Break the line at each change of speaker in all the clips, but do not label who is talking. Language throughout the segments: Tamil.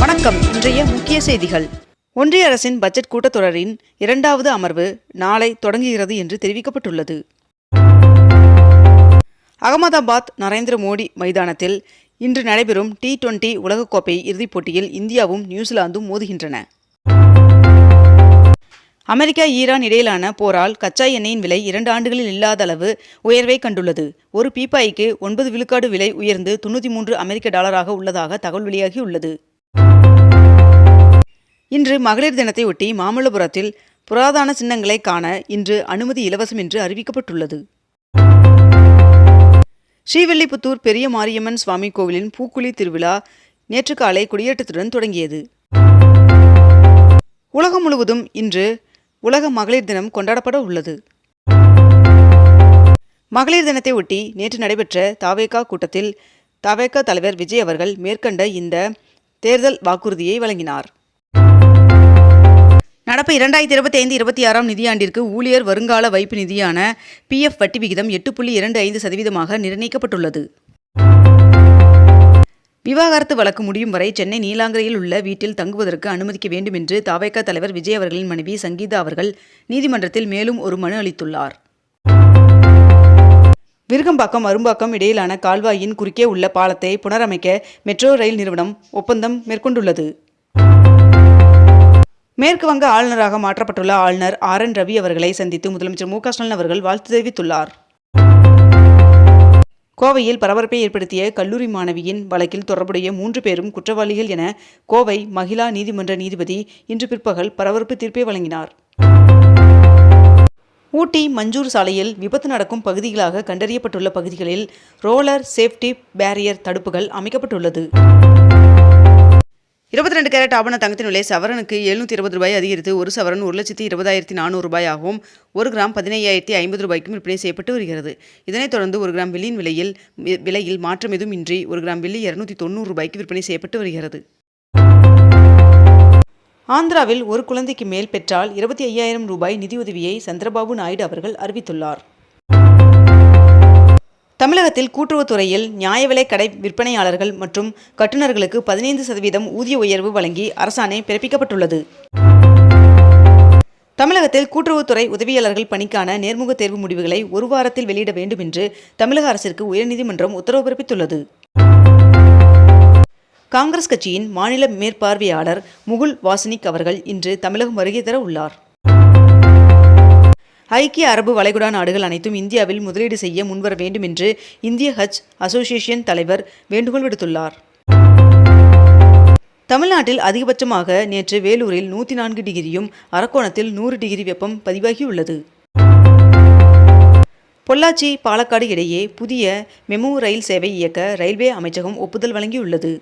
வணக்கம். இன்றைய முக்கிய செய்திகள். ஒன்றிய அரசின் பட்ஜெட் கூட்டத்தொடரின் 2வது அமர்வு நாளை தொடங்குகிறது என்று தெரிவிக்கப்பட்டுள்ளது. அகமதாபாத் நரேந்திர மோடி மைதானத்தில் இன்று நடைபெறும் T20 உலகக்கோப்பை இறுதிப் போட்டியில் இந்தியாவும் நியூசிலாந்தும் மோதுகின்றன. அமெரிக்கா ஈரான் இடையிலான போரால் கச்சா எண்ணெயின் விலை 2 ஆண்டுகளில் இல்லாத அளவு உயர்வை கண்டுள்ளது. ஒரு பீப்பாய்க்கு 9 விழுக்காடு விலை உயர்ந்து $93 அமெரிக்க உள்ளதாக தகவல் வெளியாகியுள்ளது. இன்று மகளிர் தினத்தை ஒட்டி மாமல்லபுரத்தில் புராதன சின்னங்களை காண இன்று அனுமதி இலவசம் என்று அறிவிக்கப்பட்டுள்ளது. ஸ்ரீவில்லிபுத்தூர் பெரிய மாரியம்மன் சுவாமி கோவிலின் பூக்குழி திருவிழா நேற்று காலை கொடியேற்றத்துடன் தொடங்கியது. உலகம் முழுவதும் இன்று உலக மகளிர் தினம் கொண்டாடப்பட உள்ளது. மகளிர் தினத்தை ஒட்டி நேற்று நடைபெற்ற தவேகா கூட்டத்தில் தவேகா தலைவர் விஜய் அவர்கள் மேற்கண்ட இந்த தேர்தல் வாக்குறுதியை வழங்கினார். நடப்பு 2025-26 நிதியாண்டிற்கு ஊழியர் வருங்கால வைப்பு நிதியான PF வட்டி விகிதம் 8.25% நிர்ணயிக்கப்பட்டுள்ளது. விவாகரத்து வழக்கு முடியும் வரை சென்னை நீலாங்கரையில் உள்ள வீட்டில் தங்குவதற்கு அனுமதிக்க வேண்டும் என்று தவேகா தலைவர் விஜய் அவர்களின் மனைவி சங்கீதா அவர்கள் நீதிமன்றத்தில் மேலும் ஒரு மனு அளித்துள்ளார். விருகம்பாக்கம் அரும்பாக்கம் இடையிலான கால்வாயின் குறுக்கே உள்ள பாலத்தை புனரமைக்க மெட்ரோ ரயில் நிறுவனம் ஒப்பந்தம் மேற்கொண்டுள்ளது. மேற்கு வங்க ஆளுநராக மாற்றப்பட்டுள்ள ஆளுநர் RN ரவி அவர்களை சந்தித்து முதலமைச்சர் மு க ஸ்டாலின் அவர்கள் வாழ்த்து தெரிவித்துள்ளார். கோவையில் பரபரப்பை ஏற்படுத்திய கல்லூரி மாணவியின் வழக்கில் தொடர்புடைய 3 பேரும் குற்றவாளிகள் என கோவை மகிழா நீதிமன்ற நீதிபதி இன்று பிற்பகல் பரபரப்பு தீர்ப்பை வழங்கினார். ஊட்டி மஞ்சூர் சாலையில் விபத்து நடக்கும் பகுதிகளாக கண்டறியப்பட்டுள்ள பகுதிகளில் ரோலர் சேஃப்டி பேரியர் தடுப்புகள் அமைக்கப்பட்டுள்ளது. 22 கேரட் ஆபண தங்கத்தின் விலை சவரனுக்கு ₹720 அதிகரித்து ஒரு சவரன் ₹1,20,400 ஆகவும் 1 கிராம் ₹15,050 விற்பனை செய்யப்பட்டு வருகிறது. இதனைத் தொடர்ந்து 1 கிராம் வெள்ளியின் விலையில் மாற்றம் எதுவும் இன்றி 1 கிராம் வெள்ளி ₹290 விற்பனை செய்யப்பட்டு வருகிறது. ஆந்திராவில் ஒரு குழந்தைக்கு மேல் பெற்றால் ₹25,000 நிதியுதவியை சந்திரபாபு நாயுடு அவர்கள் அறிவித்துள்ளார். தமிழகத்தில் கூட்டுறவுத்துறையில் நியாய விலை கடை விற்பனையாளர்கள் மற்றும் கட்டுநர்களுக்கு 15% ஊதிய உயர்வு வழங்கி அரசாணை பிறப்பிக்கப்பட்டுள்ளது. தமிழகத்தில் கூட்டுறவுத்துறை உதவியாளர்கள் பணிக்கான நேர்முக தேர்வு முடிவுகளை 1 வாரத்தில் வெளியிட வேண்டும் என்று தமிழக அரசிற்கு உயர்நீதிமன்றம் உத்தரவு பிறப்பித்துள்ளது. காங்கிரஸ் கட்சியின் மாநில மேற்பார்வையாளர் முகுல் வாசனிக் அவர்கள் இன்று தமிழகம் வருகை தர உள்ளார். ஐக்கிய அரபு வளைகுடா நாடுகள் அனைத்தும் இந்தியாவில் முதலீடு செய்ய முன்வர வேண்டும் என்று இந்திய ஹஜ் அசோசியேஷன் தலைவர் வேண்டுகோள் விடுத்துள்ளார். தமிழ்நாட்டில் அதிகபட்சமாக நேற்று வேலூரில் 104 டிகிரியும் அரக்கோணத்தில் 100 டிகிரி வெப்பம் பதிவாகியுள்ளது. பொள்ளாச்சி பாலக்காடு இடையே புதிய மெமு ரயில் சேவை இயக்க ரயில்வே அமைச்சகம் ஒப்புதல் வழங்கியுள்ளது.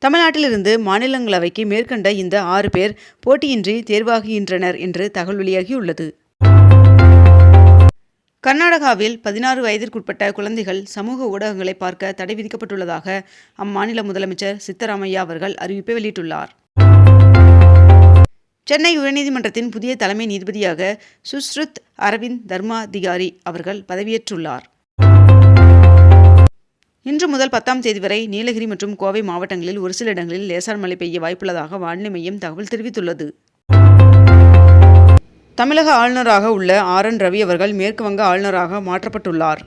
தமிழ்நாட்டிலிருந்து மாநிலங்களவைக்கு மேற்கண்ட இந்த 6 பேர் போட்டியின்றி தேர்வாகுகின்றனர் என்று தகவல் வெளியாகியுள்ளது. கர்நாடகாவில் 16 வயதிற்குட்பட்ட குழந்தைகள் சமூக ஊடகங்களை பார்க்க தடை விதிக்கப்பட்டுள்ளதாக அம்மாநில முதலமைச்சர் சித்தராமையா அவர்கள் அறிவிப்பை வெளியிட்டுள்ளார். சென்னை உயர்நீதிமன்றத்தின் புதிய தலைமை நீதிபதியாக சுஷ்ருத் அரவிந்த் தர்மாதிகாரி அவர்கள் பதவியேற்றுள்ளார். இன்று முதல் 10ஆம் தேதி வரை நீலகிரி மற்றும் கோவை மாவட்டங்களில் ஒரு சில இடங்களில் லேசான மழை பெய்ய வாய்ப்புள்ளதாக வானிலை மையம் தகவல் தெரிவித்துள்ளது. தமிழக ஆளுநராக உள்ள RN ரவி அவர்கள் மேற்கு வங்க ஆளுநராக மாற்றப்பட்டுள்ளார்.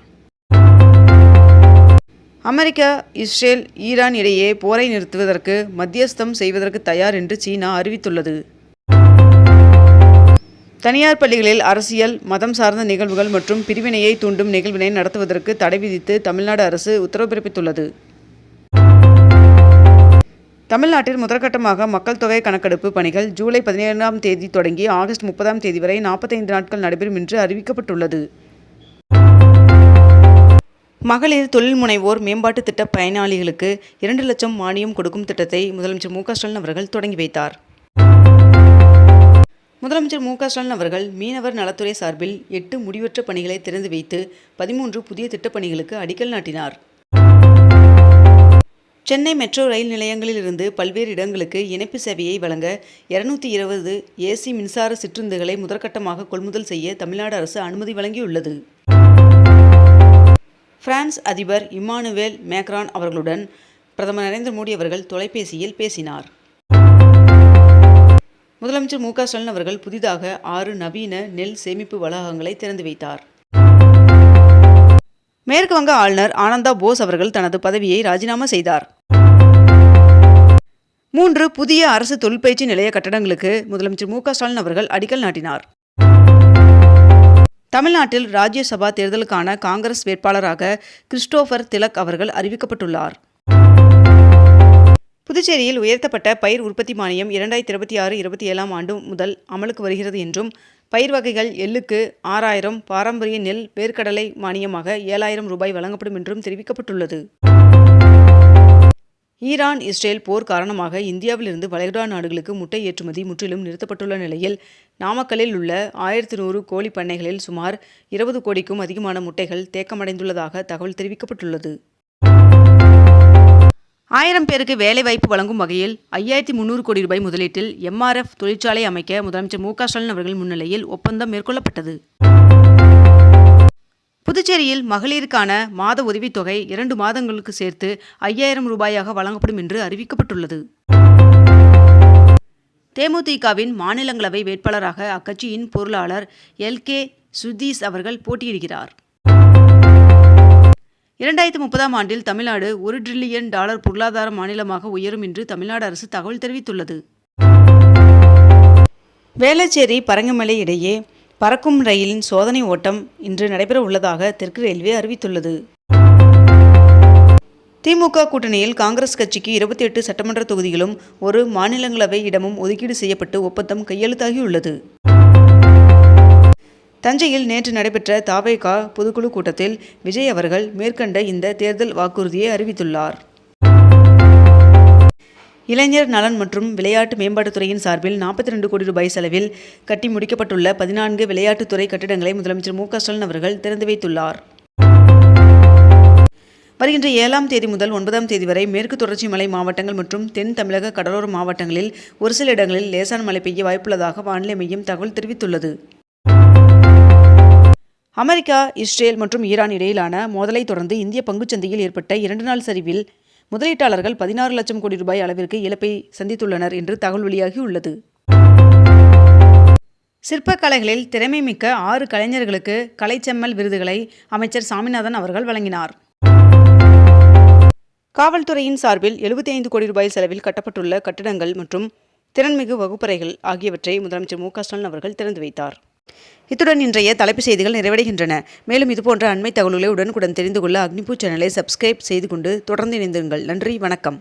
அமெரிக்கா, இஸ்ரேல், ஈரான் இடையே போரை நிறுத்துவதற்கு மத்தியஸ்தம் செய்வதற்கு தயார் என்று சீனா அறிவித்துள்ளது. தனியார் பள்ளிகளில் அரசியல், மதம் சார்ந்த நிகழ்வுகள் மற்றும் பிரிவினையை தூண்டும் நிகழ்வினை நடத்துவதற்கு தடை விதித்து தமிழ்நாடு அரசு உத்தரவு பிறப்பித்துள்ளது. தமிழ்நாட்டில் முதற்கட்டமாக மக்கள் தொகை கணக்கெடுப்பு பணிகள் ஜூலை 17ஆம் தேதி தொடங்கி ஆகஸ்ட் 30ஆம் தேதி வரை 45 நாட்கள் நடைபெறும் என்று அறிவிக்கப்பட்டுள்ளது. மகளிர் தொழில் முனைவோர் மேம்பாட்டு திட்ட பயனாளிகளுக்கு 2 லட்சம் மானியம் கொடுக்கும் திட்டத்தை முதலமைச்சர் மு க ஸ்டாலின் அவர்கள் தொடங்கி வைத்தார். முதலமைச்சர் மு க ஸ்டாலின் அவர்கள் மீனவர் நலத்துறை சார்பில் 8 முடிவற்ற பணிகளை திறந்து வைத்து 13 புதிய திட்டப்பணிகளுக்கு அடிக்கல் நாட்டினார். சென்னை மெட்ரோ ரயில் நிலையங்களிலிருந்து பல்வேறு இடங்களுக்கு இணைப்பு சேவையை வழங்க 220 AC மின்சார சிற்றுந்துகளை முதற்கட்டமாக கொள்முதல் செய்ய தமிழ்நாடு அரசு அனுமதி வழங்கியுள்ளது. பிரான்ஸ் அதிபர் இம்மானுவேல் மேக்ரான் அவர்களுடன் பிரதமர் நரேந்திர மோடி அவர்கள் தொலைபேசியில் பேசினார். முதலமைச்சர் மு க ஸ்டாலின் அவர்கள் புதிதாக 6 நவீன நெல் சேமிப்பு வளாகங்களை திறந்து வைத்தார். மேற்கு வங்க ஆளுநர் ஆனந்தா போஸ் அவர்கள் தனது பதவியை ராஜினாமா செய்தார். 3 புதிய அரசு தொழிற்பயிற்சி நிலைய கட்டடங்களுக்கு முதலமைச்சர் மு க ஸ்டாலின் அவர்கள் அடிக்கல் நாட்டினார். தமிழ்நாட்டில் ராஜ்யசபா தேர்தலுக்கான காங்கிரஸ் வேட்பாளராக கிறிஸ்டோபர் திலக் அவர்கள் அறிவிக்கப்பட்டுள்ளார். புதுச்சேரியில் உயர்த்தப்பட்ட பயிர் உற்பத்தி மானியம் 2026-27 ஆண்டு முதல் அமலுக்கு வருகிறது என்றும், பயிர் வகைகள் எள்ளுக்கு 6000, பாரம்பரிய நெல் வேர்க்கடலை மானியமாக 7000 ரூபாய் வழங்கப்படும் என்றும் தெரிவிக்கப்பட்டுள்ளது. ஈரான் இஸ்ரேல் போர் காரணமாக இந்தியாவிலிருந்து வளைகுடா நாடுகளுக்கு முட்டை ஏற்றுமதி முற்றிலும் நிறுத்தப்பட்டுள்ள நிலையில், நாமக்கல்லில் உள்ள 1100 கோழி பண்ணைகளில் சுமார் 20 கோடிக்கும் அதிகமான முட்டைகள் தேக்கமடைந்துள்ளதாக தகவல் தெரிவிக்கப்பட்டுள்ளது. 1000 பேருக்கு வேலைவாய்ப்பு வழங்கும் வகையில் 5300 கோடி ரூபாய் முதலீட்டில் MRF தொழிற்சாலை அமைக்க முதலமைச்சர் மு க ஸ்டாலின் அவர்கள் முன்னிலையில் ஒப்பந்தம் மேற்கொள்ளப்பட்டது. புதுச்சேரியில் மகளிருக்கான மாத உதவித்தொகை 2 மாதங்களுக்கு சேர்த்து 5000 ரூபாயாக வழங்கப்படும் என்று அறிவிக்கப்பட்டுள்ளது. தேமுதிகவின் மாநிலங்களவை வேட்பாளராக அக்கட்சியின் பொருளாளர் LK சுதீஷ் அவர்கள் போட்டியிடுகிறார். 2030 ஆண்டில் தமிழ்நாடு $1 டிரில்லியன் பொருளாதார மாநிலமாக உயரும் என்று தமிழ்நாடு அரசு தகவல் தெரிவித்துள்ளது. வேளச்சேரி பரங்கிமலை இடையே பறக்கும் ரயிலின் சோதனை ஓட்டம் இன்று நடைபெற உள்ளதாக தெற்கு ரயில்வே அறிவித்துள்ளது. திமுக கூட்டணியில் காங்கிரஸ் கட்சிக்கு 28 சட்டமன்ற தொகுதிகளும் ஒரு மாநிலங்களவை இடமும் ஒதுக்கீடு செய்யப்பட்டு ஒப்பந்தம் கையெழுத்தாகியுள்ளது. தஞ்சையில் நேற்று நடைபெற்ற தவேக பொதுக்குழு கூட்டத்தில் விஜய் அவர்கள் மேற்கண்ட இந்த தேர்தல் வாக்குறுதியை அறிவித்துள்ளார். இளைஞர் நலன் மற்றும் விளையாட்டு மேம்பாட்டுத்துறையின் சார்பில் 42 கோடி ரூபாய் செலவில் கட்டி முடிக்கப்பட்டுள்ள 14 விளையாட்டுத்துறை கட்டிடங்களை முதலமைச்சர் மு க ஸ்டாலின் அவர்கள் திறந்து வைத்துள்ளார். வருகின்ற 7ஆம் தேதி முதல் 9ஆம் தேதி வரை மேற்கு தொடர்ச்சி மலை மாவட்டங்கள் மற்றும் தென் தமிழக கடலோர மாவட்டங்களில் ஒரு சில இடங்களில் லேசான மழை பெய்ய வாய்ப்புள்ளதாக வானிலை மையம் தகவல் தெரிவித்துள்ளது. அமெரிக்கா, இஸ்ரேல் மற்றும் ஈரான் இடையிலான மோதலை தொடர்ந்து இந்திய பங்குச்சந்தையில் ஏற்பட்ட 2 நாள் சரிவில் முதலீட்டாளர்கள் 16 லட்சம் கோடி ரூபாய் அளவிற்கு இழப்பை சந்தித்துள்ளனர் என்று தகவல் வெளியாகியுள்ளது. சிற்பக்கலைகளில் திறமை மிக்க 6 கலைஞர்களுக்கு கலைச்செம்மல் விருதுகளை அமைச்சர் சாமிநாதன் அவர்கள் வழங்கினார். காவல்துறையின் சார்பில் 75 கோடி ரூபாய் செலவில் கட்டப்பட்டுள்ள கட்டிடங்கள் மற்றும் திறன்மிகு வகுப்பறைகள் ஆகியவற்றை முதலமைச்சர் மு க ஸ்டாலின் அவர்கள் திறந்து வைத்தார். இத்துடன் இன்றைய தலைப்புச் செய்திகள் நிறைவடைகின்றன. மேலும் இதுபோன்ற அண்மை தகவல்களை உடனுக்குடன் தெரிந்து கொள்ள அக்னிபூ சேனலை சப்ஸ்கிரைப் செய்து கொண்டு தொடர்ந்து இணைந்திருங்கள். நன்றி, வணக்கம்.